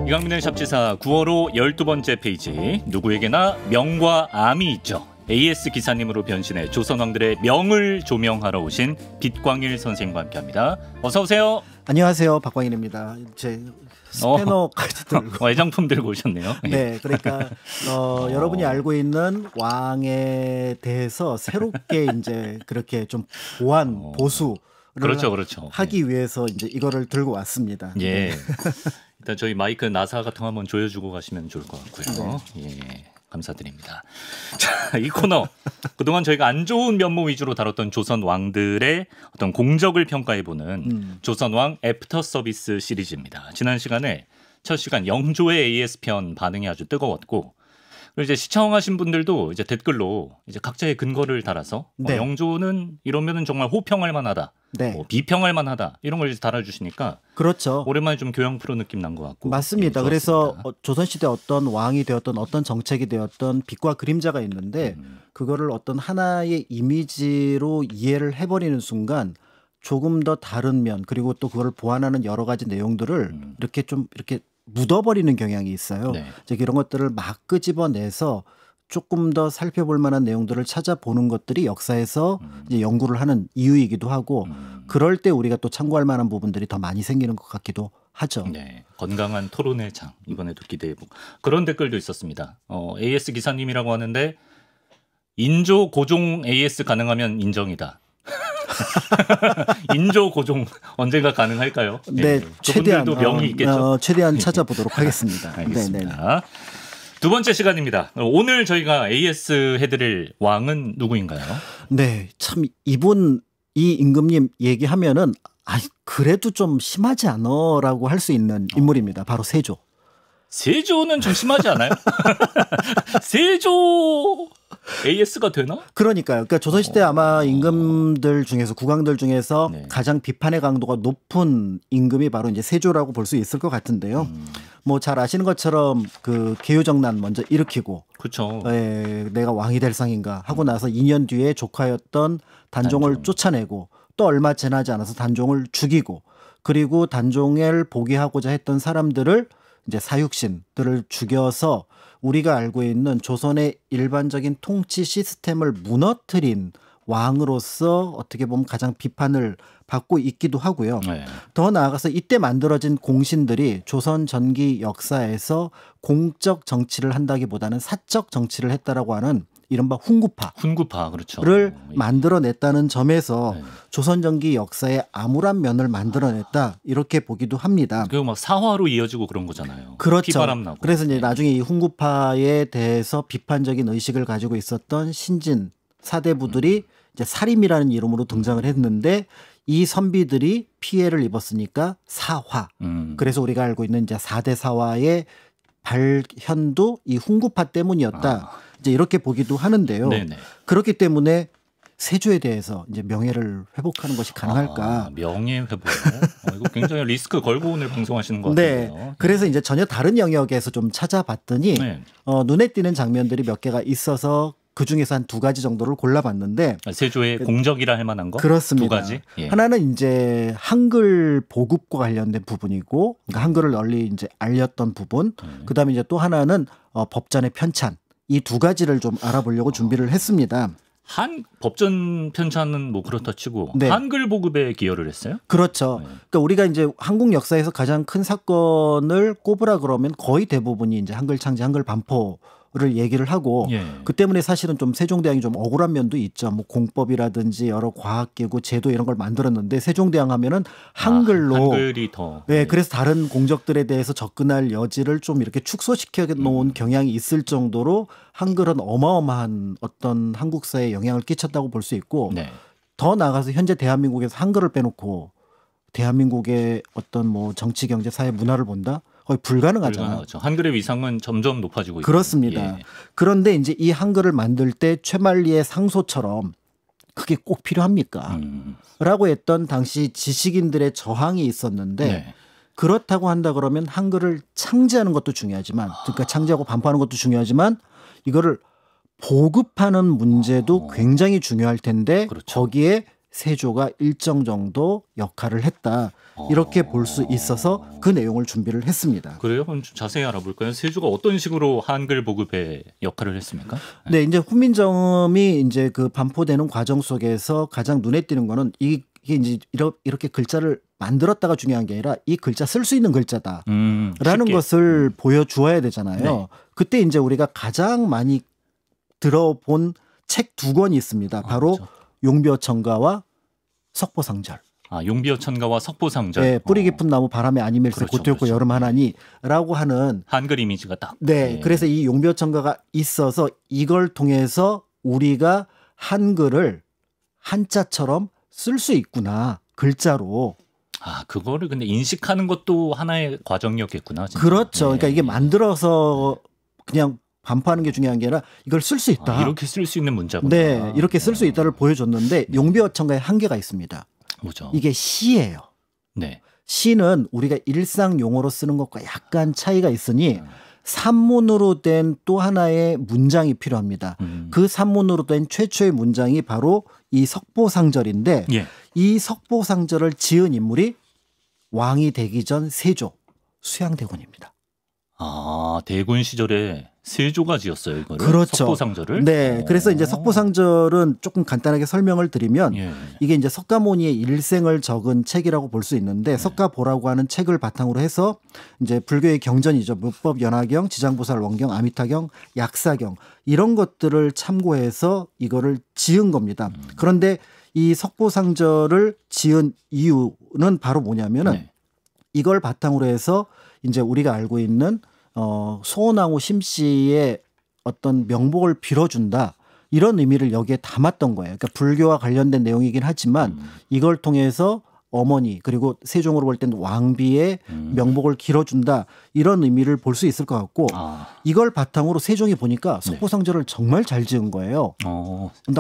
이강민의 샵지사 9월호 12번째 페이지. 누구에게나 명과 암이 있죠. AS 기사님으로 변신해 조선왕들의 명을 조명하러 오신 빛광일 선생님과 함께합니다. 어서 오세요. 안녕하세요. 박광일입니다. 제 스패너까지 들고 애장품 들고 오셨네요. 네, 그러니까 여러분이 알고 있는 왕에 대해서 새롭게 이제 그렇게 좀 보수 그렇죠. 하기 위해서 이제 이거를 들고 왔습니다. 예. 일단 저희 마이크 나사 같은 거 한번 조여주고 가시면 좋을 것 같고요. 네. 예. 감사드립니다. 자, 이 코너 그동안 저희가 안 좋은 면모 위주로 다뤘던 조선 왕들의 어떤 공적을 평가해보는 조선 왕 애프터 서비스 시리즈입니다. 지난 시간에 첫 시간 영조의 AS 편 반응이 아주 뜨거웠고, 그리고 이제 시청하신 분들도 이제 댓글로 이제 각자의 근거를 달아서 네. 영조는 이러면은 정말 호평할 만하다, 네. 비평할 만하다 이런 걸 이제 달아주시니까 그렇죠. 오랜만에 좀 교양 프로 느낌 난 것 같고. 맞습니다. 예, 그래서 조선시대 어떤 왕이 되었던 어떤 정책이 되었던 빛과 그림자가 있는데 그거를 어떤 하나의 이미지로 이해를 해버리는 순간 조금 더 다른 면, 그리고 또 그걸 보완하는 여러 가지 내용들을 이렇게 묻어버리는 경향이 있어요. 네. 즉 이런 것들을 막 끄집어내서 조금 더 살펴볼 만한 내용들을 찾아보는 것들이 역사에서 이제 연구를 하는 이유이기도 하고, 그럴 때 우리가 또 참고할 만한 부분들이 더 많이 생기는 것 같기도 하죠. 네, 건강한 토론의 장 이번에도 기대해보고. 그런 댓글도 있었습니다. AS 기사님이라고 하는데 인조 고종 AS 가능하면 인정이다. 인조 고종 언젠가 가능할까요? 네, 최대한 명이 있겠죠. 최대한 찾아보도록 하겠습니다. 알겠습니다. 두 번째 시간입니다. 오늘 저희가 AS 해드릴 왕은 누구인가요? 네, 참 이 임금님 얘기하면은 그래도 좀 심하지 않어라고 할 수 있는 인물입니다. 바로 세조. 세조는 좀 심하지 않아요? 세조 AS가 되나? 그러니까요. 그러니까 조선시대 아마 임금들 중에서, 국왕들 중에서 네. 가장 비판의 강도가 높은 임금이 바로 이제 세조라고 볼 수 있을 것 같은데요. 뭐 잘 아시는 것처럼 그 개유정난 먼저 일으키고, 그렇죠. 내가 왕이 될 상인가 하고 나서 2년 뒤에 조카였던 단종을 쫓아내고, 또 얼마 지나지 않아서 단종을 죽이고, 그리고 단종을 보게 하고자 했던 사람들을 이제 사육신들을 죽여서 우리가 알고 있는 조선의 일반적인 통치 시스템을 무너뜨린 왕으로서 어떻게 보면 가장 비판을 받고 있기도 하고요. 네. 더 나아가서 이때 만들어진 공신들이 조선 전기 역사에서 공적 정치를 한다기보다는 사적 정치를 했다라고 하는 이른바 훈구파. 그렇죠. 를 만들어냈다는 점에서 조선 전기 역사의 암울한 면을 만들어냈다, 이렇게 보기도 합니다. 그 막 사화로 이어지고 그런 거잖아요. 그렇죠. 피바람 나고. 그래서 이제 나중에 이 훈구파에 대해서 비판적인 의식을 가지고 있었던 신진 사대부들이 이제 사림이라는 이름으로 등장을 했는데, 이 선비들이 피해를 입었으니까 사화. 그래서 우리가 알고 있는 이제 4대 사화의 발현도 이 훈구파 때문이었다. 이제 이렇게 보기도 하는데요. 네네. 그렇기 때문에 세조에 대해서 이제 명예를 회복하는 것이 가능할까? 명예 회복. 이거 굉장히 리스크 걸고 오늘 방송하시는 것 네. 같아요. 그래서 이제 전혀 다른 영역에서 좀 찾아봤더니 눈에 띄는 장면들이 몇 개가 있어서 그 중에서 한 2가지 정도를 골라봤는데, 세조의 공적이라 할 만한 거? 그렇습니다. 2가지? 예. 하나는 이제 한글 보급과 관련된 부분이고, 그러니까 한글을 널리 이제 알렸던 부분. 그다음에 이제 또 하나는 법전의 편찬. 이 2가지를 좀 알아보려고 준비를 했습니다. 법전 편찬은 뭐 그렇다 치고 네. 한글 보급에 기여를 했어요? 그렇죠. 그러니까 우리가 이제 한국 역사에서 가장 큰 사건을 꼽으라 그러면 거의 대부분이 이제 한글 창제, 한글 반포를 얘기를 하고, 그 때문에 사실은 좀 세종대왕이 좀 억울한 면도 있죠. 뭐 공법이라든지 여러 과학기구, 제도 이런 걸 만들었는데 세종대왕 하면은 한글로, 한글이 더. 네, 그래서 다른 공적들에 대해서 접근할 여지를 좀 이렇게 축소시켜 놓은 경향이 있을 정도로 한글은 어마어마한 어떤 한국사에 영향을 끼쳤다고 볼 수 있고, 더 나아가서 현재 대한민국에서 한글을 빼놓고 대한민국의 어떤 뭐 정치, 경제, 사회, 문화를 본다? 거의 불가능하잖아요. 한글의 위상은 점점 높아지고 있고. 그렇습니다. 그런데 이제 이 한글을 만들 때 최만리의 상소처럼 그게 꼭 필요합니까? 라고 했던 당시 지식인들의 저항이 있었는데, 그렇다고 한다 그러면 한글을 창제하는 것도 중요하지만, 그러니까 창제하고 반포하는 것도 중요하지만 이거를 보급하는 문제도 굉장히 중요할 텐데, 거기에 세조가 일정 정도 역할을 했다. 이렇게 볼 수 있어서 그 내용을 준비를 했습니다. 그래요? 그럼 좀 자세히 알아볼까요? 세조가 어떤 식으로 한글 보급에 역할을 했습니까? 네, 이제 훈민정음이 이제 그 반포되는 과정 속에서 가장 눈에 띄는 거는 이게 이제 이렇게 글자를 만들었다가 중요한 게 아니라 이 글자 쓸 수 있는 글자다라는 쉽게. 것을 보여주어야 되잖아요. 네. 그때 이제 우리가 가장 많이 들어본 책 두 권이 있습니다. 바로 그렇죠. 용비어천가와 석보상절. 용비어천가와 석보상절. 네, 뿌리 깊은 나무 바람에 아니밀세 그렇죠, 고토였고 그렇죠. 여름 하나니라고 하는 한글 이미지가 딱. 네, 예. 그래서 이 용비어천가가 있어서 이걸 통해서 우리가 한글을 한자처럼 쓸 수 있구나 글자로. 그거를 근데 인식하는 것도 하나의 과정이었겠구나. 진짜. 그렇죠. 그러니까 예. 이게 만들어서 그냥 반포하는 게 중요한 게 아니라 이걸 쓸 수 있다. 이렇게 쓸 수 있는 문자구나. 네, 이렇게 쓸 수 있다를 보여줬는데 용비어천가의 한계가 있습니다. 뭐죠? 이게 시예요. 네. 시는 우리가 일상 용어로 쓰는 것과 약간 차이가 있으니 산문으로 된 또 하나의 문장이 필요합니다. 그 산문으로 된 최초의 문장이 바로 이 석보상절인데 예. 이 석보상절을 지은 인물이 왕이 되기 전 세조 수양대군입니다. 대군 시절에 세조가 지었어요, 이거를. 그렇죠. 석보상절을. 네, 그래서 이제 석보상절은 조금 간단하게 설명을 드리면 예. 이게 이제 석가모니의 일생을 적은 책이라고 볼 수 있는데 석가보라고 하는 책을 바탕으로 해서 이제 불교의 경전이죠. 무법 연화경, 지장보살 원경, 아미타경, 약사경 이런 것들을 참고해서 이거를 지은 겁니다. 그런데 이 석보상절을 지은 이유는 바로 뭐냐면은 네. 이걸 바탕으로 해서 이제 우리가 알고 있는 소원왕후 심씨의 어떤 명복을 빌어준다. 이런 의미를 여기에 담았던 거예요. 그러니까 불교와 관련된 내용이긴 하지만 이걸 통해서 어머니 그리고 세종으로 볼 때는 왕비의 명복을 길어준다. 이런 의미를 볼 수 있을 것 같고 이걸 바탕으로 세종이 보니까 석보상절을 정말 잘 지은 거예요.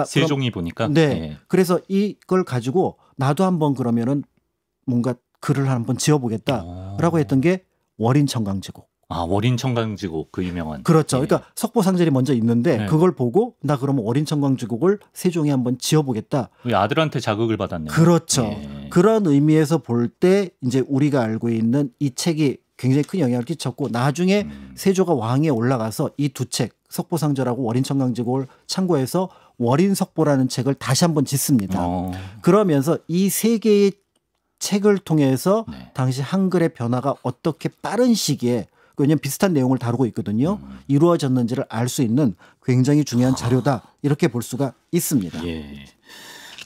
세종이 보니까? 네. 예. 그래서 이걸 가지고 나도 한번 그러면은 뭔가 글을 한번 지어보겠다라고 했던 게 월인청강지곡. 월인청강지곡 그 유명한. 그렇죠. 예. 그러니까 석보상절이 먼저 있는데 네. 그걸 보고 나 그러면 월인청강지곡을 세종이 한번 지어보겠다. 우리 아들한테 자극을 받았네요. 그렇죠. 예. 그런 의미에서 볼 때 이제 우리가 알고 있는 이 책이 굉장히 큰 영향을 끼쳤고 나중에 세조가 왕위에 올라가서 이 두 책 석보상절하고 월인청강지곡을 참고해서 월인석보라는 책을 다시 한번 짓습니다. 그러면서 이 세 개의 책을 통해서 네. 당시 한글의 변화가 어떻게 빠른 시기에 왜냐하면 비슷한 내용을 다루고 있거든요. 이루어졌는지를 알 수 있는 굉장히 중요한 자료다. 이렇게 볼 수가 있습니다. 예.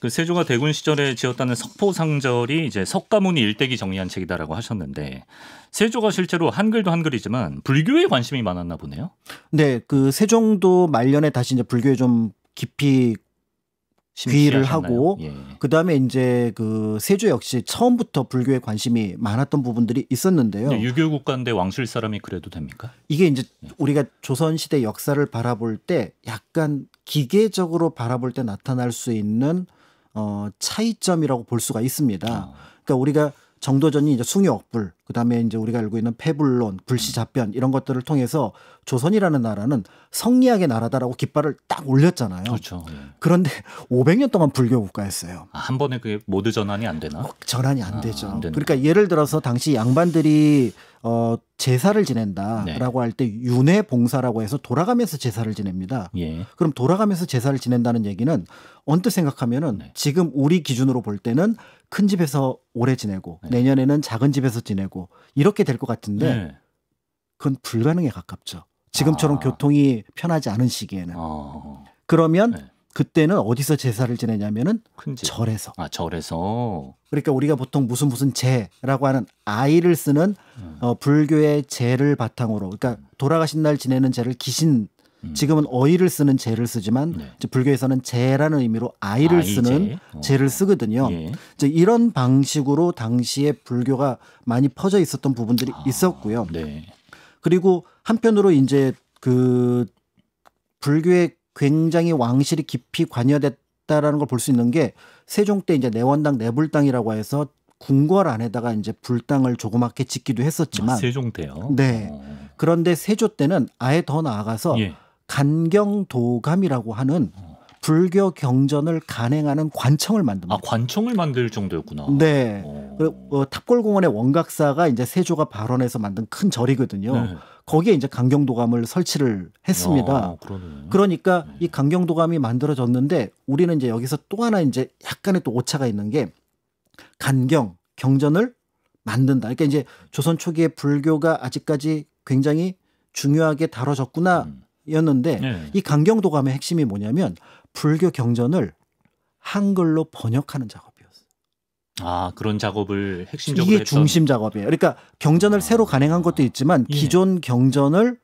그 세조가 대군 시절에 지었다는 석포상절이 이제 석가모니 일대기 정리한 책이다라고 하셨는데 세조가 실제로 한글도 한글이지만 불교에 관심이 많았나 보네요. 네, 그 세종도 말년에 다시 이제 불교에 좀 깊이 귀의를 하고 예. 그다음에 이제 그 세조 역시 처음부터 불교에 관심이 많았던 부분들이 있었는데요. 유교 국가인데 왕실 사람이 그래도 됩니까? 이게 이제 우리가 조선 시대 역사를 바라볼 때 약간 기계적으로 바라볼 때 나타날 수 있는 차이점이라고 볼 수가 있습니다. 그러니까 우리가 정도전이 이제 숭유억불, 그다음에 이제 우리가 알고 있는 패불론, 불시잡변 이런 것들을 통해서 조선이라는 나라는 성리학의 나라다라고 깃발을 딱 올렸잖아요. 그렇죠. 예. 그런데 500년 동안 불교 국가였어요. 한 번에 그게 모두 전환이 안 되나? 전환이 안 되죠. 안 되는 그러니까 예를 들어서 당시 양반들이 제사를 지낸다라고 할 때 윤회봉사라고 해서 돌아가면서 제사를 지냅니다. 예. 그럼 돌아가면서 제사를 지낸다는 얘기는 언뜻 생각하면은 지금 우리 기준으로 볼 때는 큰 집에서 오래 지내고 내년에는 작은 집에서 지내고 이렇게 될 것 같은데 네. 그건 불가능에 가깝죠. 지금처럼 교통이 편하지 않은 시기에는. 그러면 네. 그때는 어디서 제사를 지내냐면은 큰 집. 절에서. 절에서. 그러니까 우리가 보통 무슨 제라고 하는 아이를 쓰는 불교의 제를 바탕으로 그러니까 돌아가신 날 지내는 제를 기신 지금은 어이를 쓰는 제를 쓰지만 이제 불교에서는 제라는 의미로 아이를 쓰는 제를 쓰거든요. 예. 이제 이런 방식으로 당시에 불교가 많이 퍼져 있었던 부분들이 있었고요. 네. 그리고 한편으로 이제 그 불교에 굉장히 왕실이 깊이 관여됐다라는 걸 볼 수 있는 게 세종 때 이제 내원당 내불당이라고 해서 궁궐 안에다가 이제 불당을 조그맣게 짓기도 했었지만 세종 때요. 네. 그런데 세조 때는 아예 더 나아가서 예. 간경도감이라고 하는 불교 경전을 간행하는 관청을 만듭니다. 아, 관청을 만들 정도였구나. 네. 오. 탑골공원의 원각사가 이제 세조가 발원해서 만든 큰 절이거든요. 네. 거기에 이제 강경도감을 설치를 했습니다. 아, 그러네. 그러니까 이 강경도감이 만들어졌는데 우리는 이제 여기서 또 하나 이제 약간의 또 오차가 있는 게 간경 경전을 만든다. 그러니까 이제 조선 초기에 불교가 아직까지 굉장히 중요하게 다뤄졌구나였는데 네. 이 강경도감의 핵심이 뭐냐면 불교 경전을 한글로 번역하는 작업이었어요. 아, 그런 작업을 핵심적으로 이게 했던. 중심 작업이에요. 그러니까 경전을 새로 간행한 것도 있지만 예. 기존 경전을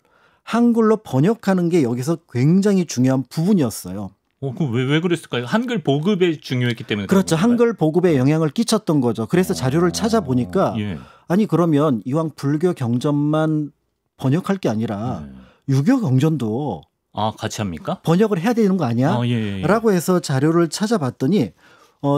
한글로 번역하는 게 여기서 굉장히 중요한 부분이었어요. 왜 그랬을까요? 한글 보급에 중요했기 때문에. 그렇죠. 그런 건가요? 한글 보급에 영향을 끼쳤던 거죠. 그래서 자료를 찾아보니까 예. 아니 그러면 이왕 불교 경전만 번역할 게 아니라 유교 경전도 아, 같이 합니까? 번역을 해야 되는 거 아니야? 아, 예. 라고 해서 자료를 찾아봤더니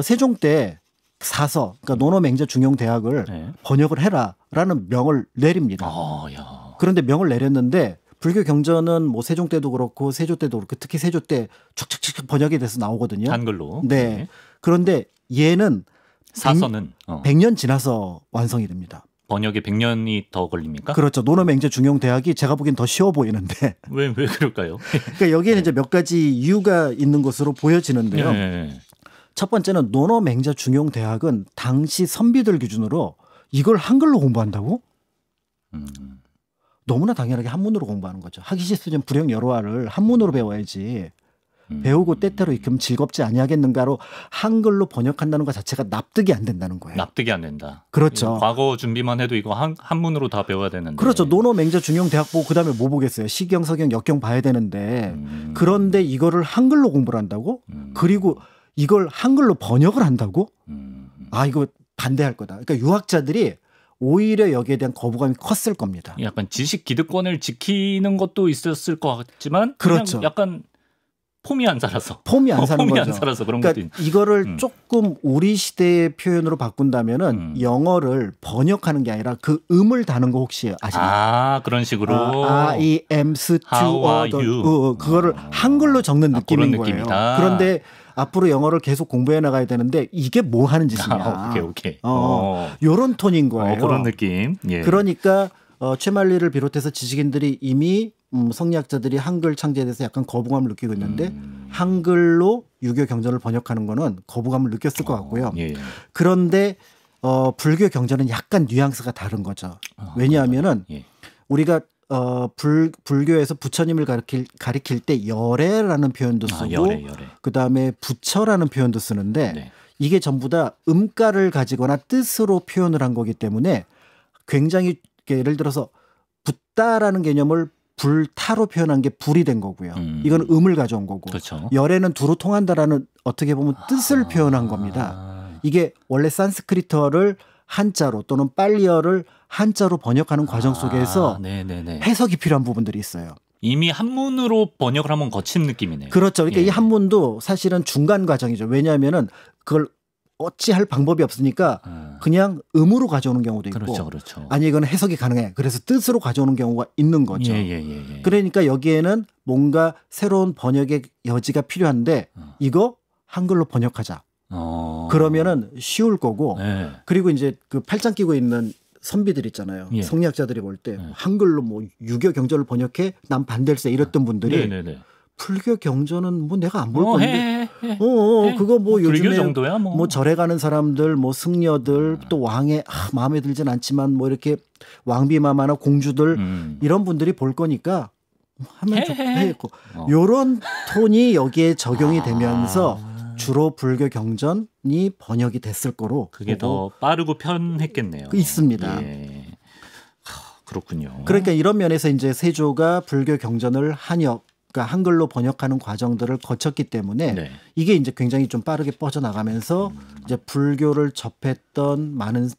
세종 때 사서 그러니까 노노맹자 중용대학을 네. 번역을 해라라는 명을 내립니다. 아, 야. 그런데 명을 내렸는데 불교 경전은 뭐 세종 때도 그렇고 세조 때도 그렇고 특히 세조 때 촉촉촉 번역이 돼서 나오거든요. 한글로. 네. 그런데 얘는 사서는 100년 지나서 완성이 됩니다. 번역에 100년이 더 걸립니까? 그렇죠. 노노맹자 중용대학이 제가 보기엔 더 쉬워 보이는데 왜 그럴까요? 그러니까 여기에는 이제 몇 가지 이유가 있는 것으로 보여지는데요. 네. 첫 번째는 노노맹자 중용대학은 당시 선비들 기준으로 이걸 한글로 공부한다고? 음. 너무나 당연하게 한문으로 공부하는 거죠. 학위시스전 불형 여로화를 한문으로 배워야지. 배우고 때때로 익히면 즐겁지 아니하겠는가로 한글로 번역한다는 것 자체가 납득이 안 된다는 거예요. 납득이 안 된다. 그렇죠. 과거 준비만 해도 이거 한문으로 다 배워야 되는데. 그렇죠. 노노맹자 중용대학 보고 그다음에 뭐 보겠어요. 시경, 서경, 역경 봐야 되는데 그런데 이거를 한글로 공부를 한다고? 그리고 이걸 한글로 번역을 한다고? 아 이거 반대할 거다. 그러니까 유학자들이 오히려 여기에 대한 거부감이 컸을 겁니다. 약간 지식 기득권을 지키는 것도 있었을 것 같지만 그냥 그렇죠. 약간 폼이 안 살아서 폼이 안 사는 폼이 거죠. 안 살아서 그런 것도 그러니까 이거를 조금 우리 시대의 표현으로 바꾼다면은 영어를 번역하는 게 아니라 그 음을 다는 거 혹시 아시나요? 아, 그런 식으로. I am How are you? 그거를 한글로 적는 느낌인 그런 거예요. 느낌이다. 그런데 앞으로 영어를 계속 공부해 나가야 되는데 이게 뭐 하는 짓이냐. 오케이. 요런 톤인 거예요. 그런 느낌. 예. 그러니까 최만리를 비롯해서 지식인들이 이미 성리학자들이 한글 창제에 대해서 약간 거부감을 느끼고 있는데 한글로 유교 경전을 번역하는 거는 거부감을 느꼈을 것 같고요. 예. 그런데 불교 경전은 약간 뉘앙스가 다른 거죠. 왜냐하면은 예. 우리가 불교에서 부처님을 가리킬 때 열애라는 표현도 쓰고 열애. 그다음에 부처라는 표현도 쓰는데 네. 이게 전부 다 음가를 가지거나 뜻으로 표현을 한 거기 때문에 굉장히 예를 들어서 붓다라는 개념을 불타로 표현한 게 불이 된 거고요. 이건 음을 가져온 거고. 그렇죠. 열애는 두로 통한다라는 어떻게 보면 뜻을 표현한 겁니다. 이게 원래 산스크리트어를 한자로 또는 빨리어를 한자로 번역하는 과정 속에서 네네네. 해석이 필요한 부분들이 있어요. 이미 한문으로 번역을 한번 거친 느낌이네요. 그렇죠. 그러니까 예. 이 한문도 사실은 중간 과정이죠. 왜냐하면은 그걸 어찌할 방법이 없으니까 그냥 음으로 가져오는 경우도 있고 그렇죠. 아니 이건 해석이 가능해. 그래서 뜻으로 가져오는 경우가 있는 거죠. 예. 그러니까 여기에는 뭔가 새로운 번역의 여지가 필요한데 이거 한글로 번역하자. 그러면은 쉬울 거고 네. 그리고 이제 그 팔짱 끼고 있는 선비들 있잖아요. 예. 성리학자들이 볼 때 한글로 뭐 유교 경전을 번역해 난 반댈세 이랬던 분들이 네네네. 불교 경전은 뭐 내가 안 볼 해. 건데 그거 뭐 불교 요즘에 정도야 뭐 절에 가는 사람들 뭐 승려들 또 왕의 마음에 들진 않지만 뭐 이렇게 왕비마마나 공주들 이런 분들이 볼 거니까 하면 좋고 요런 톤이 여기에 적용이 되면서 주로 불교 경전이 번역이 됐을 거로 그게 더 빠르고 편했겠네요. 있습니다. 예. 그렇군요. 그러니까 이런 면에서 이제 세조가 불교 경전을 그러니까 한글로 번역하는 과정들을 거쳤기 때문에 네. 이게 이제 굉장히 좀 빠르게 뻗어나가면서 이제 불교를 접했던 많은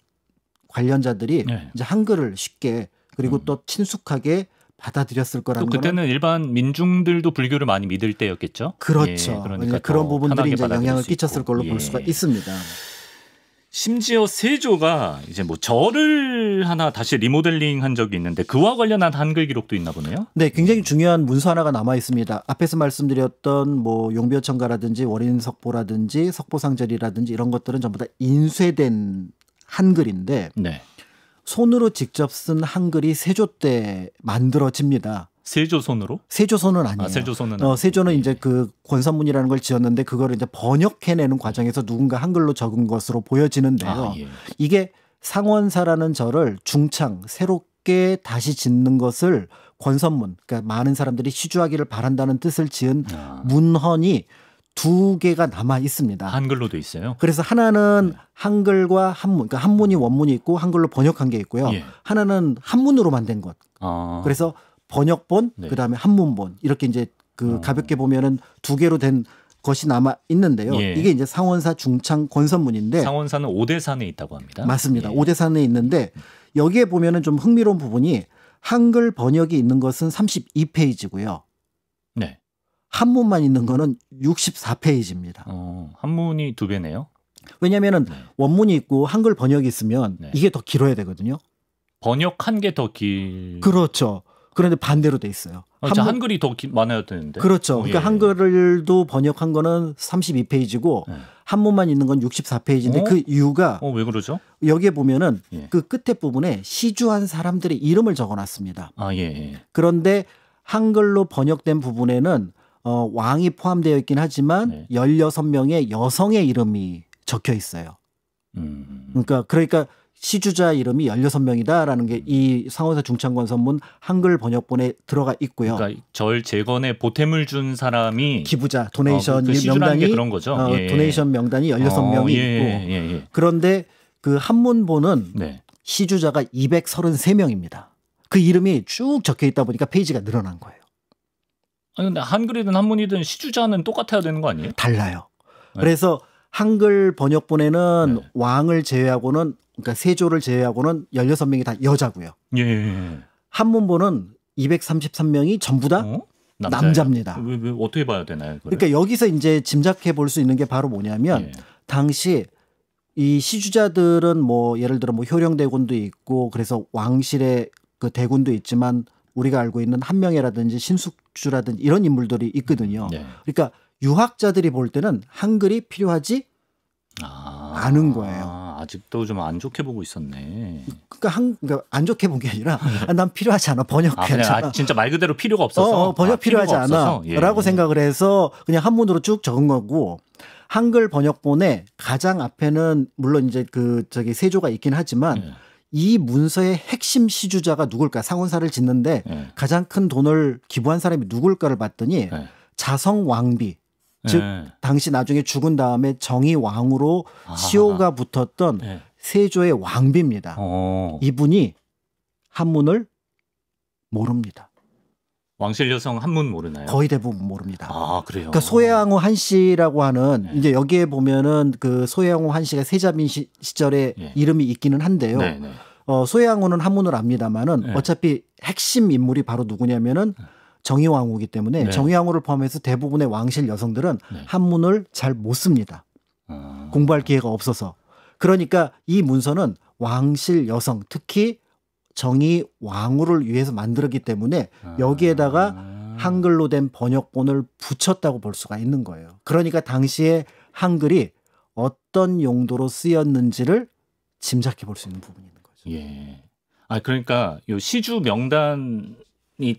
관련자들이 네. 이제 한글을 쉽게 그리고 또 친숙하게 받아들였을 또 거라는 그때는 거는 일반 민중들도 불교를 많이 믿을 때였겠죠. 그렇죠. 예, 그러니까 그런 더 부분들이 편하게 이제 받아들일 영향을 수 끼쳤을 있고. 걸로 볼 수가 있습니다. 심지어 세조가 이제 뭐 절을 하나 다시 리모델링한 적이 있는데 그와 관련한 한글 기록도 있나 보네요. 네, 굉장히 중요한 문서 하나가 남아 있습니다. 앞에서 말씀드렸던 뭐 용비어천가라든지 월인석보라든지 석보상절이라든지 이런 것들은 전부 다 인쇄된 한글인데 네. 손으로 직접 쓴 한글이 세조 때 만들어집니다. 세조 손으로? 세조선은 아니에요. 세조선은 세조는 아니고. 이제 그 권선문이라는 걸 지었는데 그거를 이제 번역해내는 과정에서 누군가 한글로 적은 것으로 보여지는데요. 예. 이게 상원사라는 절을 중창 새롭게 다시 짓는 것을 권선문, 그러니까 많은 사람들이 시주하기를 바란다는 뜻을 지은 문헌이 2개가 남아 있습니다. 한글로 돼 있어요. 그래서 하나는 한글과 한문, 그러니까 한문이 원문이 있고 한글로 번역한 게 있고요. 예. 하나는 한문으로만 된 것. 그래서 번역본, 네. 그다음에 한문본 이렇게 이제 그 가볍게 보면은 2개로 된 것이 남아 있는데요. 예. 이게 이제 상원사 중창 권선문인데 상원사는 오대산에 있다고 합니다. 맞습니다. 예. 오대산에 있는데 여기에 보면은 좀 흥미로운 부분이 한글 번역이 있는 것은 32페이지고요. 네. 한문만 있는 거는 64페이지입니다. 한문이 2배네요. 왜냐하면은 네. 원문이 있고 한글 번역이 있으면 네. 이게 더 길어야 되거든요. 번역한 게 더 길. 그렇죠. 그런데 반대로 돼 있어요. 한글이 더 많아야 되는데. 그렇죠. 그러니까 예. 한글도 번역한 거는 32페이지고 네. 한문만 있는 건 64페이지인데 어? 그 이유가 왜 그러죠? 여기에 보면은 예. 그 끝에 부분에 시주한 사람들의 이름을 적어놨습니다. 예. 그런데 한글로 번역된 부분에는 왕이 포함되어 있긴 하지만 네. 16명의 여성의 이름이 적혀 있어요. 그러니까 시주자 이름이 16명이다라는 게 이 상원사 중창권선문 한글 번역본에 들어가 있고요. 그러니까 절 재건에 보탬을 준 사람이 기부자 도네이션 그 시주라는 명단이 게 그런 거죠. 예. 도네이션 명단이 16명이 있고 예. 그런데 그 한문본은 네. 시주자가 233명입니다. 그 이름이 쭉 적혀 있다 보니까 페이지가 늘어난 거예요. 아니 근데 한글이든 한문이든 시주자는 똑같아야 되는 거 아니에요? 달라요. 네. 그래서 한글 번역본에는 네. 왕을 제외하고는 그러니까 세조를 제외하고는 16명이 다 여자고요. 예. 한문본은 233명이 전부 다 남자입니다. 왜 어떻게 봐야 되나요? 그걸? 그러니까 여기서 이제 짐작해 볼 수 있는 게 바로 뭐냐면 예. 당시 이 시주자들은 뭐 예를 들어 뭐 효령대군도 있고 그래서 왕실의 그 대군도 있지만 우리가 알고 있는 한명회라든지 신숙주라든지 이런 인물들이 있거든요. 네. 그러니까 유학자들이 볼 때는 한글이 필요하지 않은 거예요. 아직도 좀 안 좋게 보고 있었네. 그러니까 안 좋게 본 게 아니라 난 필요하지 않아. 번역하잖아. 진짜 말 그대로 필요가 없어서. 번역 필요하지 필요가 없어서. 않아라고 생각을 해서 그냥 한문으로 쭉 적은 거고 한글 번역본에 가장 앞에는 물론 이제 세조가 있긴 하지만 예. 이 문서의 핵심 시주자가 누굴까? 상원사를 짓는데 예. 가장 큰 돈을 기부한 사람이 누굴까를 봤더니 예. 자성왕비 즉 당시 나중에 죽은 다음에 정의왕으로 시호가 붙었던 예. 세조의 왕비입니다. 이분이 한문을 모릅니다. 왕실 여성 한문 모르나요? 거의 대부분 모릅니다. 그래요. 그러니까 소해왕후 한씨라고 하는 네. 이제 여기에 보면은 그 소해왕후 한씨가 세자민 시절에 예. 이름이 있기는 한데요. 네. 소해왕후는 한문을 압니다만은 네. 어차피 핵심 인물이 바로 누구냐면은 정의왕후이기 때문에 네. 정의왕후를 포함해서 대부분의 왕실 여성들은 네. 한문을 잘 못 씁니다. 공부할 기회가 없어서. 그러니까 이 문서는 왕실 여성 특히 정의왕후를 위해서 만들었기 때문에 여기에다가 한글로 된 번역본을 붙였다고 볼 수가 있는 거예요. 그러니까 당시에 한글이 어떤 용도로 쓰였는지를 짐작해 볼 수 있는 부분이 있는 거죠. 예. 그러니까 요 시주 명단이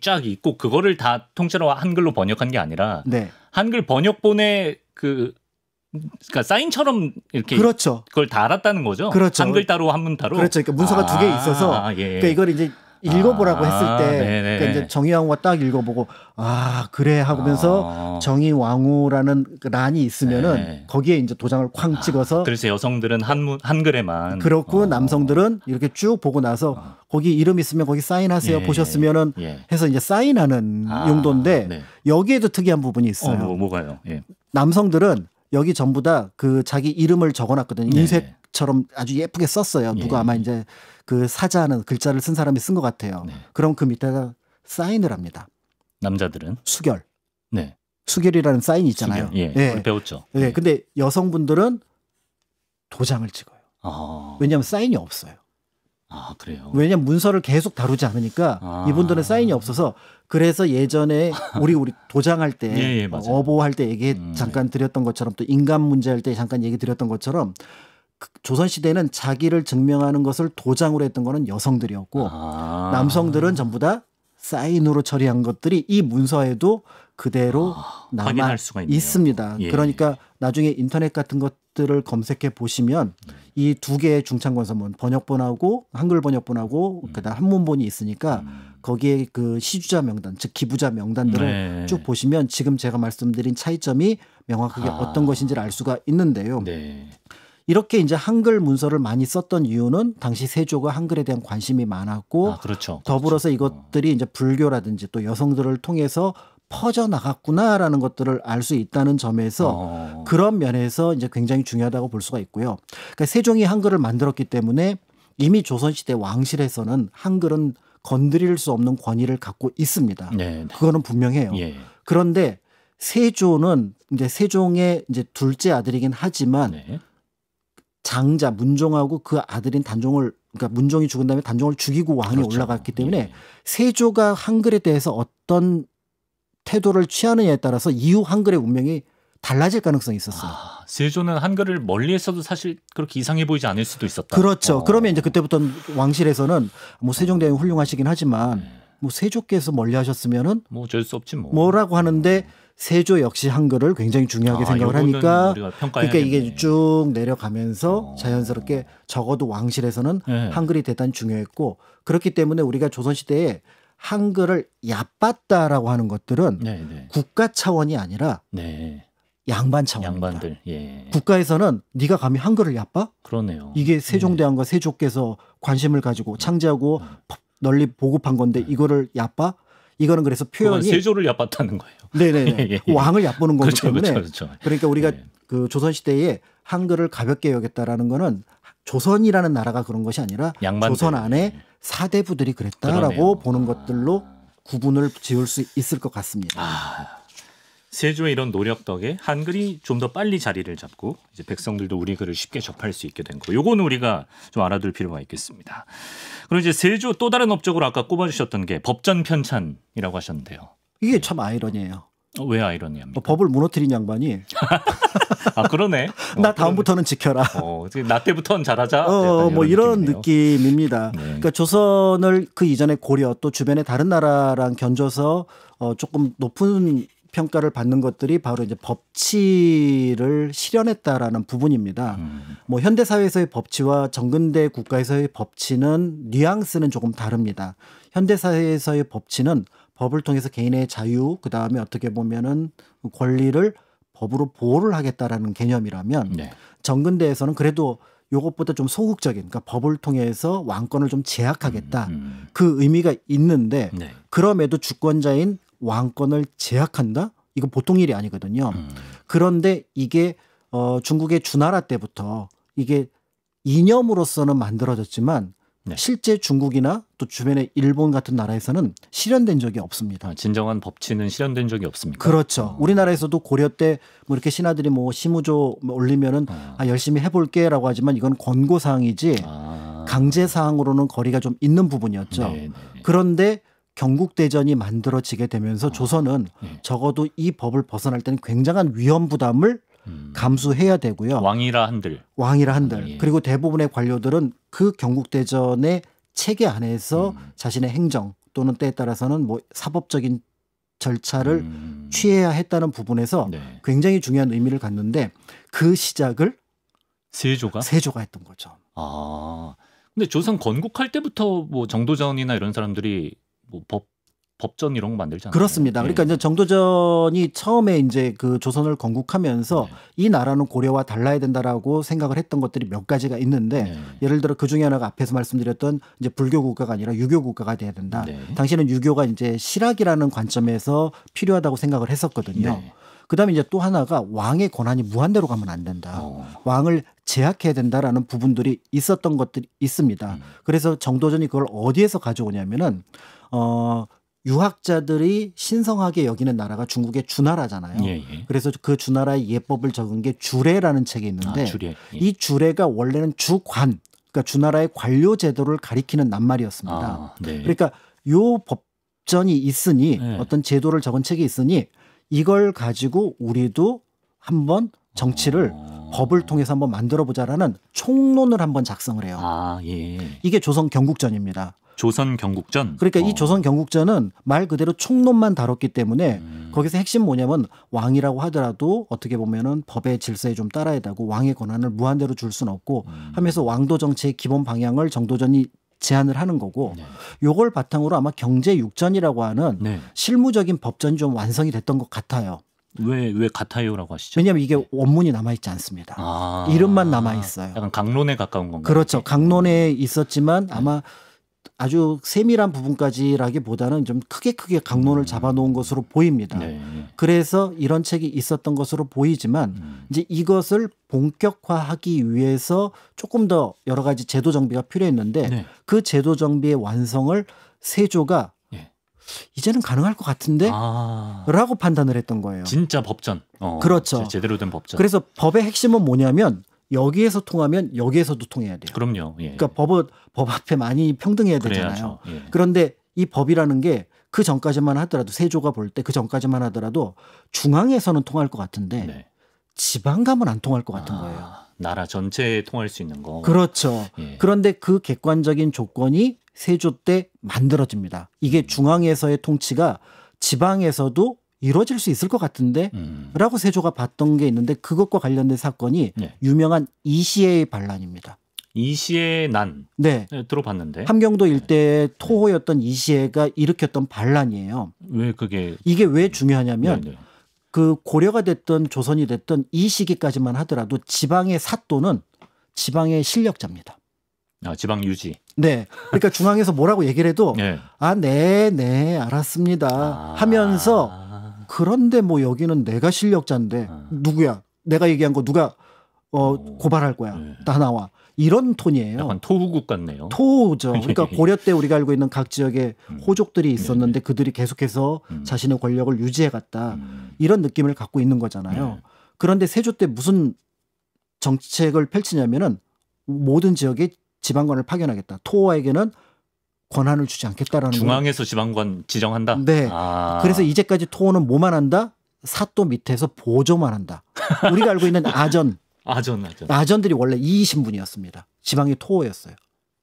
쫙 있고 그거를 다 통째로 한글로 번역한 게 아니라 네. 한글 번역본에 그러니까 사인처럼 이렇게 그렇죠. 그걸 다 알았다는 거죠. 그렇죠. 한글 따로 한문 따로. 그렇죠. 그러니까 문서가 2개 있어서 예. 그러니까 이걸 이제 읽어보라고 했을 때 네네. 그러니까 이제 정의왕후가 딱 읽어보고 그래 하면서 정의왕후라는 그 란이 있으면은 네. 거기에 이제 도장을 쾅 찍어서 그래서 여성들은 한글에만 그렇고 남성들은 이렇게 쭉 보고 나서 거기 이름 있으면 거기 사인하세요. 예. 보셨으면은 예. 해서 이제 사인하는 용도인데 네. 여기에도 특이한 부분이 있어요. 뭐가요? 예. 남성들은 여기 전부 다 그 자기 이름을 적어놨거든요. 네. 인쇄처럼 아주 예쁘게 썼어요. 예. 누가 아마 이제 그 사자하는 글자를 쓴 사람이 쓴 것 같아요. 네. 그럼 그 밑에다 사인을 합니다. 남자들은 수결. 네. 수결이라는 사인이 있잖아요. 수결. 예. 예. 그걸 배웠죠. 예. 근데 여성분들은 도장을 찍어요. 왜냐하면 사인이 없어요. 그래요. 왜냐하면 문서를 계속 다루지 않으니까 이분들은 사인이 없어서 그래서 예전에 우리 도장할 때 예, 맞아요. 어보할 때 얘기 잠깐 드렸던 것처럼 또 인감 문제할 때 잠깐 얘기 드렸던 것처럼 조선시대는 자기를 증명하는 것을 도장으로 했던 거는 여성들이었고 남성들은 전부 다 사인으로 처리한 것들이 이 문서에도 그대로 남아 확인할 수가 있네요. 있습니다. 예. 그러니까 나중에 인터넷 같은 것들을 검색해 보시면 이 두 개의 중창권서문 번역본하고 한글 번역본하고 그다음 한문본이 있으니까 거기에 그 시주자 명단 즉 기부자 명단들을 쭉 보시면 지금 제가 말씀드린 차이점이 명확하게 어떤 것인지를 알 수가 있는데요. 네. 이렇게 이제 한글 문서를 많이 썼던 이유는 당시 세조가 한글에 대한 관심이 많았고 그렇죠. 더불어서 이것들이 이제 불교라든지 또 여성들을 통해서 퍼져 나갔구나라는 것들을 알 수 있다는 점에서 그런 면에서 이제 굉장히 중요하다고 볼 수가 있고요. 그러니까 세종이 한글을 만들었기 때문에 이미 조선시대 왕실에서는 한글은 건드릴 수 없는 권위를 갖고 있습니다. 네. 그거는 분명해요. 예. 그런데 세조는 이제 세종의 이제 둘째 아들이긴 하지만 네. 장자 문종하고 그 아들인 단종을 그러니까 문종이 죽은 다음에 단종을 죽이고 왕이 그렇죠. 올라갔기 때문에 세조가 한글에 대해서 어떤 태도를 취하느냐에 따라서 이후 한글의 운명이 달라질 가능성이 있었어요. 세조는 한글을 멀리에서도 사실 그렇게 이상해 보이지 않을 수도 있었다. 그렇죠. 그러면 이제 그때부터 왕실에서는 뭐 세종대왕이 훌륭하시긴 하지만 뭐 세조께서 멀리하셨으면은 뭐 어쩔 수 없지 뭐. 뭐라고 하는데 세조 역시 한글을 굉장히 중요하게 생각을 하니까 그러니까 이게 쭉 내려가면서 자연스럽게 적어도 왕실에서는 한글이 대단히 중요했고 그렇기 때문에 우리가 조선시대에 한글을 얕봤다라고 하는 것들은 국가 차원이 아니라 양반 차원입니다. 양반들. 예. 국가에서는 네가 감히 한글을 얕봐? 그러네요. 이게 세종대왕과 세조께서 관심을 가지고 창제하고 널리 보급한 건데 이거를 얕봐? 이거는 그래서 표현이 세조를 얕봤다는 거예요. 네네. 왕을 얕보는 거기 때문에 그렇죠. 그러니까 우리가 그 조선시대에 한글을 가볍게 여겼다라는 거는 조선이라는 나라가 그런 것이 아니라 양반들. 조선 안에 사대부들이 그랬다라고 그러네요. 보는 것들로 구분을 지을 수 있을 것 같습니다. 세조의 이런 노력 덕에 한글이 좀 더 빨리 자리를 잡고 이제 백성들도 우리 글을 쉽게 접할 수 있게 된 거. 요거는 우리가 좀 알아둘 필요가 있겠습니다. 그리고 이제 세조 또 다른 업적으로 아까 꼽아주셨던 게 법전 편찬이라고 하셨는데요. 이게 참 아이러니예요. 왜 아이러니합니까? 법을 무너뜨린 양반이 그러네. 나 다음부터는 지켜라. 나 때부터는 잘하자. 뭐 이런 느낌입니다. 그러니까 조선을 그 이전에 고려 또 주변의 다른 나라랑 견줘서 조금 높은 평가를 받는 것들이 바로 이제 법치를 실현했다라는 부분입니다. 뭐 현대 사회에서의 법치와 정근대 국가에서의 법치는 뉘앙스는 조금 다릅니다. 현대 사회에서의 법치는 법을 통해서 개인의 자유, 그 다음에 어떻게 보면은 권리를 법으로 보호를 하겠다라는 개념이라면 정근대에서는 그래도 요것보다 좀 소극적인, 그러니까 법을 통해서 왕권을 좀 제약하겠다. 그 의미가 있는데 그럼에도 주권자인 왕권을 제약한다? 이거 보통 일이 아니거든요. 그런데 이게 중국의 주나라 때부터 이게 이념으로서는 만들어졌지만 실제 중국이나 또 주변의 일본 같은 나라에서는 실현된 적이 없습니다. 진정한 법치는 실현된 적이 없습니까? 그렇죠. 우리나라에서도 고려 때 뭐 이렇게 신하들이 뭐 시무조 올리면은 열심히 해볼게라고 하지만 이건 권고사항이지 강제사항으로는 거리가 좀 있는 부분이었죠. 그런데 경국대전이 만들어지게 되면서 조선은 적어도 이 법을 벗어날 때는 굉장한 위험 부담을 감수해야 되고요. 왕이라 한들. 그리고 대부분의 관료들은 그 경국대전의 체계 안에서 자신의 행정 또는 때에 따라서는 뭐 사법적인 절차를 취해야 했다는 부분에서 굉장히 중요한 의미를 갖는데 그 시작을 세조가 했던 거죠. 근데 조선 건국할 때부터 뭐 정도전이나 이런 사람들이 뭐 법전 이런 거 만들지 않나요? 그렇습니다. 그러니까 이제 정도전이 처음에 이제 그 조선을 건국하면서 이 나라는 고려와 달라야 된다라고 생각을 했던 것들이 몇 가지가 있는데 예를 들어 그 중에 하나가 앞에서 말씀드렸던 이제 불교 국가가 아니라 유교 국가가 돼야 된다. 당시에는 유교가 이제 실학이라는 관점에서 필요하다고 생각을 했었거든요. 그다음에 이제 또 하나가 왕의 권한이 무한대로 가면 안 된다. 왕을 제약해야 된다라는 부분들이 있었던 것들이 있습니다. 그래서 정도전이 그걸 어디에서 가져오냐면은 유학자들이 신성하게 여기는 나라가 중국의 주나라잖아요. 예, 예. 그래서 그 주나라의 예법을 적은 게 주례라는 책이 있는데 주례. 예. 이 주례가 원래는 주관, 그러니까 주나라의 관료 제도를 가리키는 낱말이었습니다. 네. 그러니까 요 법전이 있으니 네. 어떤 제도를 적은 책이 있으니 이걸 가지고 우리도 한번 정치를 법을 통해서 한번 만들어 보자라는 총론을 한번 작성을 해요. 예. 이게 조선 경국전입니다. 조선 경국전. 그러니까 이 조선 경국전은 말 그대로 총론만 다뤘기 때문에 거기서 핵심 뭐냐면 왕이라고 하더라도 어떻게 보면은 법의 질서에 좀 따라야 되고 왕의 권한을 무한대로 줄 수는 없고 하면서 왕도 정치의 기본 방향을 정도전이 제안을 하는 거고 네. 요걸 바탕으로 아마 경제육전이라고 하는 네. 실무적인 법전이 좀 완성이 됐던 것 같아요. 왜 같아요라고 하시죠? 왜냐하면 이게 원문이 남아있지 않습니다. 이름만 남아있어요. 약간 강론에 가까운 건가요? 그렇죠. 강론에 있었지만 아마 아주 세밀한 부분까지라기보다는 좀 크게 강론을 잡아놓은 것으로 보입니다. 네. 그래서 이런 책이 있었던 것으로 보이지만 이제 이것을 본격화하기 위해서 조금 더 여러 가지 제도 정비가 필요했는데 네. 그 제도 정비의 완성을 세조가 예. 이제는 가능할 것 같은데? 라고 판단을 했던 거예요. 진짜 법전. 그렇죠. 제대로 된 법전. 그래서 법의 핵심은 뭐냐면 여기에서 통하면 여기에서도 통해야 돼요. 그럼요. 예. 그러니까 법 앞에 많이 평등해야 되잖아요. 예. 그런데 이 법이라는 게 그 전까지만 하더라도 세조가 볼 때 그 전까지만 하더라도 중앙에서는 통할 것 같은데 네. 지방 가면 안 통할 것 같은 거예요. 나라 전체에 통할 수 있는 거. 그렇죠. 예. 그런데 그 객관적인 조건이 세조 때 만들어집니다. 이게 중앙에서의 통치가 지방에서도 이루어질 수 있을 것 같은데 라고 세조가 봤던 게 있는데 그것과 관련된 사건이 네. 유명한 이시의 반란입니다. 이시의 난. 네. 들어봤는데. 함경도 일대의 토호였던 이시해가 일으켰던 반란이에요. 왜 그게. 이게 왜 중요하냐면 네네. 그 고려가 됐든 조선이 됐든 이 시기까지만 하더라도 지방의 사또는 지방의 실력자입니다. 지방 유지. 네. 그러니까 중앙에서 뭐라고 얘기를 해도 네. 네, 알았습니다 하면서 그런데 뭐 여기는 내가 실력자인데 누구야? 내가 얘기한 거 누가 고발할 거야. 네. 다 나와. 이런 톤이에요. 약간 토후국 같네요. 토죠. 그러니까 고려 때 우리가 알고 있는 각 지역에 호족들이 있었는데 네네. 그들이 계속해서 자신의 권력을 유지해 갔다. 음. 이런 느낌을 갖고 있는 거잖아요. 네. 그런데 세조 때 무슨 정책을 펼치냐면은 모든 지역에 지방관을 파견하겠다. 토호에게는 권한을 주지 않겠다라는 중앙에서 지방관 지정한다? 네. 그래서 이제까지 토호는 뭐만 한다? 사또 밑에서 보조만 한다. 우리가 알고 있는 아전들이 원래 이 신분이었습니다. 지방의 토호였어요.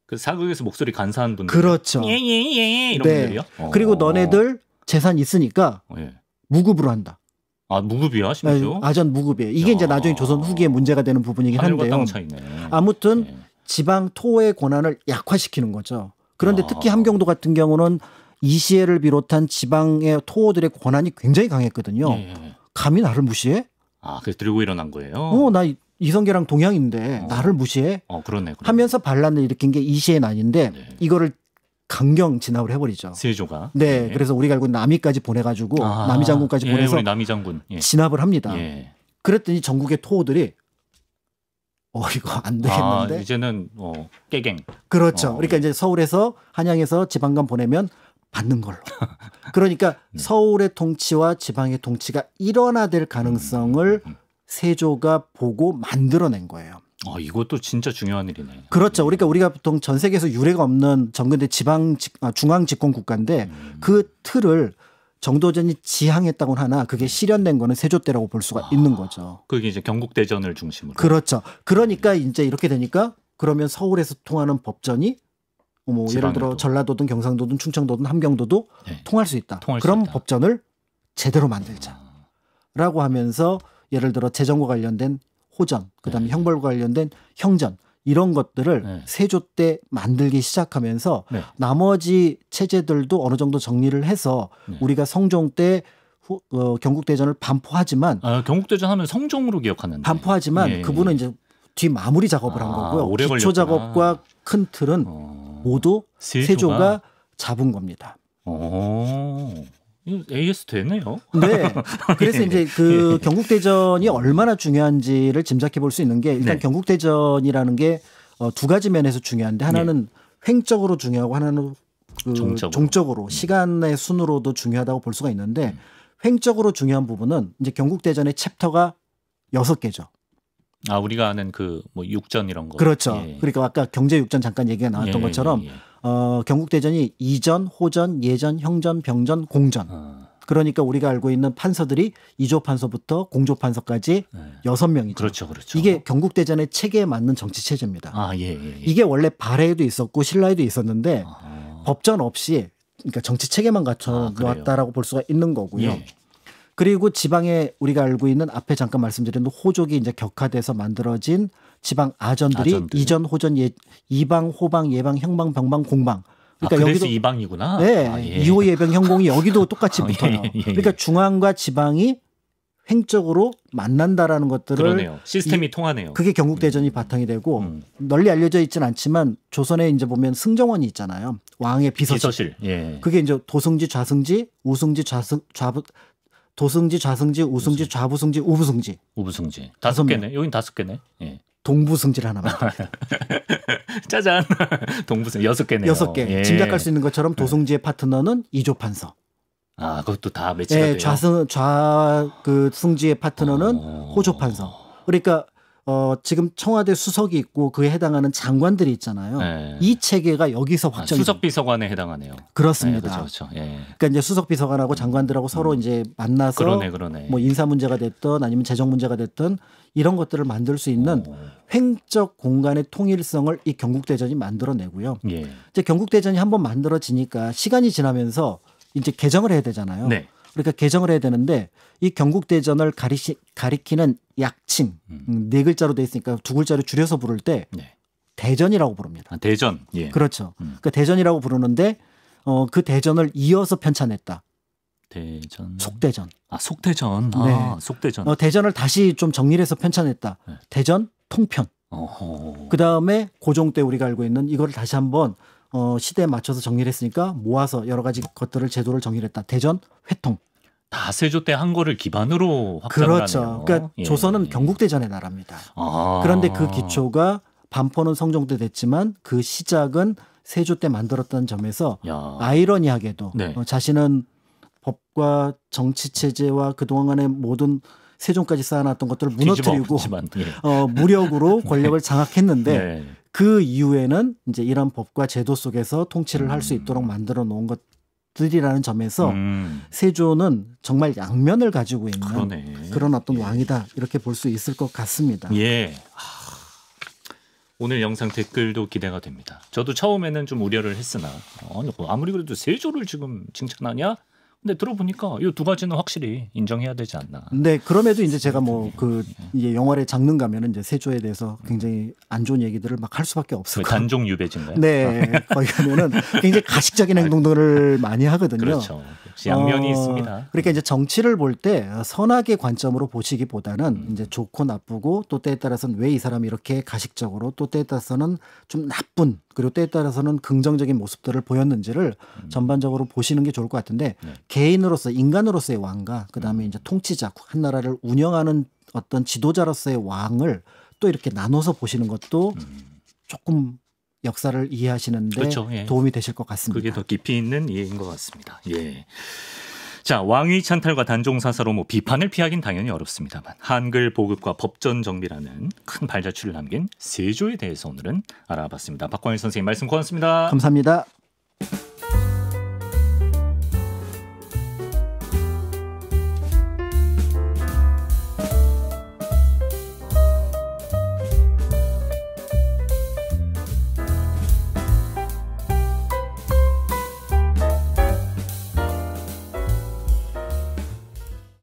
그 사극에서 목소리 간사한 분들. 그렇죠. 예예예 이런 네. 분들이요? 그리고 너네들 재산 있으니까 예. 무급으로 한다. 무급이야 심지어? 아전 무급이에요. 이게 이제 나중에 조선 후기에 문제가 되는 부분이긴 하늘과 한데요. 땅 차이네. 아무튼 예. 지방 토호의 권한을 약화시키는 거죠. 그런데 특히 함경도 같은 경우는 이시해를 비롯한 지방의 토호들의 권한이 굉장히 강했거든요. 예. 감히 나를 무시해? 그래서 들고 일어난 거예요? 나 이성계랑 동양인데 나를 무시해? 그러네. 하면서 반란을 일으킨 게 이시해 난인데 네. 이거를 강경 진압을 해버리죠. 세조가. 네, 그래서 우리가 알고 있는 남이까지 보내가지고 남이 장군까지 보내서 우리 남이 장군. 예. 진압을 합니다. 예. 그랬더니 전국의 토호들이 이거 안 되겠는데. 이제는 깨갱. 그렇죠. 그러니까 이제 서울에서 한양에서 지방관 보내면 받는 걸로. 그러니까 서울의 통치와 지방의 통치가 일원화될 가능성을 세조가 보고 만들어낸 거예요. 이것도 진짜 중요한 일이네. 그렇죠. 그러니까 우리가 보통 전 세계에서 유례가 없는 정근대 중앙 집권 국가인데 그 틀을 정도전이 지향했다고는 하나 그게 실현된 거는 세조 때라고 볼 수가 있는 거죠. 그게 이제 경국대전을 중심으로. 그렇죠. 그러니까 이제 이렇게 되니까 그러면 서울에서 통하는 법전이 예를 들어 전라도든 경상도든 충청도든 함경도도 네. 통할 수 있다. 통할 수 그럼 있다. 법전을 제대로 만들자라고 하면서 예를 들어 재정과 관련된 호전, 그다음에 형벌과 관련된 형전 이런 것들을 세조 때 만들기 시작하면서 나머지 체제들도 어느 정도 정리를 해서 우리가 성종 때 경국대전을 반포하지만 경국대전 하면 성종으로 기억하는데 반포하지만 그분은 이제 뒤 마무리 작업을 한 거고요. 오래 기초 작업과 큰 틀은 모두 세조가 잡은 겁니다. AS 되네요. 네. 그래서 이제 그 경국대전이 얼마나 중요한지를 짐작해 볼 수 있는 게 일단 경국대전이라는 게 두 가지 면에서 중요한데 하나는 횡적으로 중요하고 하나는 그 종적으로. 종적으로 시간의 순으로도 중요하다고 볼 수가 있는데 횡적으로 중요한 부분은 이제 경국대전의 챕터가 6개죠. 아 우리가 아는 그 뭐 육전 이런 거. 그렇죠. 예. 그러니까 아까 경제육전 잠깐 얘기가 나왔던 예, 것처럼 예, 예. 경국대전이 이전, 호전, 예전, 형전, 병전, 공전. 그러니까 우리가 알고 있는 판서들이 이조판서부터 공조판서까지 네. 6명이죠. 그렇죠, 그렇죠. 이게 경국대전의 체계에 맞는 정치 체제입니다. 아, 예, 예, 예. 이게 원래 발해에도 있었고 신라에도 있었는데 아, 법전 없이 그러니까 정치 체계만 갖춰 그래요? 놓았다라고 볼 수가 있는 거고요. 예. 그리고 지방에 우리가 알고 있는 앞에 잠깐 말씀드린 호족이 이제 격화돼서 만들어진 지방 아전들이 아전들. 이전, 호전, 이방, 호방, 예방, 형방, 병방, 공방. 그러니까 그래서 여기도 이방이구나. 네, 아, 예. 이호 예병 형공이 여기도 똑같이 붙어요. 예, 예, 예. 그러니까 중앙과 지방이 횡적으로 만난다라는 것들을 그러네요. 시스템이 통하네요. 그게 경국대전이 바탕이 되고 널리 알려져 있지는 않지만 조선에 이제 보면 승정원이 있잖아요. 왕의 비서실. 비서실. 예. 그게 이제 도승지, 좌승지, 우승지, 좌부 도승지, 좌승지, 우승지, 좌부승지, 우부승지, 우부승지. 5명. 5개네. 여긴 5개네. 예. 동부승지를 하나만. 짜잔. 동부승 6개네요. 6개. 예. 짐작할 수 있는 것처럼 도승지의 파트너는 이조판서. 아, 그것도 다 매치가 돼요. 그 승지의 파트너는 호조판서. 그러니까 지금 청와대 수석이 있고 그에 해당하는 장관들이 있잖아요. 네. 이 체계가 여기서 확정이 수석 비서관에 해당하네요. 그렇습니다. 네, 그렇죠. 예. 그러니까 이제 수석 비서관하고 장관들하고 서로 이제 만나서 그러네. 뭐 인사 문제가 됐든 아니면 재정 문제가 됐든 이런 것들을 만들 수 있는 횡적 공간의 통일성을 이 경국대전이 만들어내고요. 예. 이제 경국대전이 한번 만들어지니까 시간이 지나면서 이제 개정을 해야 되잖아요. 네. 그러니까 개정을 해야 되는데 이 경국대전을 가리키는 약칭 4글자로 돼 있으니까 2글자로 줄여서 부를 때 네. 대전이라고 부릅니다. 아, 대전. 예. 그렇죠. 그러니까 대전이라고 부르는데 그 대전을 이어서 편찬했다. 대전. 속대전. 아, 속대전. 네. 아, 속대전. 대전을 다시 좀 정리를 해서 편찬했다. 네. 대전 통편. 어허. 그 다음에 고종 때 우리가 알고 있는 이거를 다시 한번 시대에 맞춰서 정리를 했으니까 모아서 여러 가지 것들을 제도를 정리를 했다. 대전 회통. 다 세조 때 한 거를 기반으로 확장을 그렇죠. 하네요. 그러니까 예. 조선은 경국대전의 나라입니다. 아. 그런데 그 기초가 반포는 성종 때 됐지만 그 시작은 세조 때 만들었던 점에서 야. 아이러니하게도 네. 자신은 법과 정치 체제와 그동안의 모든 세종까지 쌓아놨던 것들을 무너뜨리고 뒤집어 엎지만, 예. 무력으로 권력을 장악했는데 네. 그 이후에는 이제 이런 법과 제도 속에서 통치를 할 수 있도록 만들어 놓은 것들이라는 점에서 세조는 정말 양면을 가지고 있는 그러네. 그런 어떤 예. 왕이다 이렇게 볼 수 있을 것 같습니다. 예. 오늘 영상 댓글도 기대가 됩니다. 저도 처음에는 좀 우려를 했으나 아무리 그래도 세조를 지금 칭찬하냐? 근데 들어보니까 이 2가지는 확실히 인정해야 되지 않나. 근데 그럼에도 이제 제가 뭐 이제 영월에 장릉 가면은 이제 세조에 대해서 굉장히 안 좋은 얘기들을 막 할 수밖에 없을 것 같아요. 단종 유배지인가요? 네, 거기 가면은 굉장히 가식적인 행동들을 많이 하거든요. 그렇죠. 역시 양면이 있습니다. 그러니까 이제 정치를 볼 때 선악의 관점으로 보시기보다는 이제 좋고 나쁘고 또 때에 따라서는 왜 이 사람이 이렇게 가식적으로 또 때에 따라서는 좀 나쁜 그리고 때에 따라서는 긍정적인 모습들을 보였는지를 전반적으로 보시는 게 좋을 것 같은데 네. 개인으로서 인간으로서의 왕과 그다음에 이제 통치자 한 나라를 운영하는 어떤 지도자로서의 왕을 또 이렇게 나눠서 보시는 것도 조금 역사를 이해하시는데 그렇죠. 예. 도움이 되실 것 같습니다. 그게 더 깊이 있는 이해인 것 같습니다. 예. 자, 왕위 찬탈과 단종 사사로 뭐 비판을 피하긴 당연히 어렵습니다만 한글 보급과 법전 정비라는 큰 발자취를 남긴 세조에 대해서 오늘은 알아봤습니다. 박광일 선생님 말씀 고맙습니다. 감사합니다.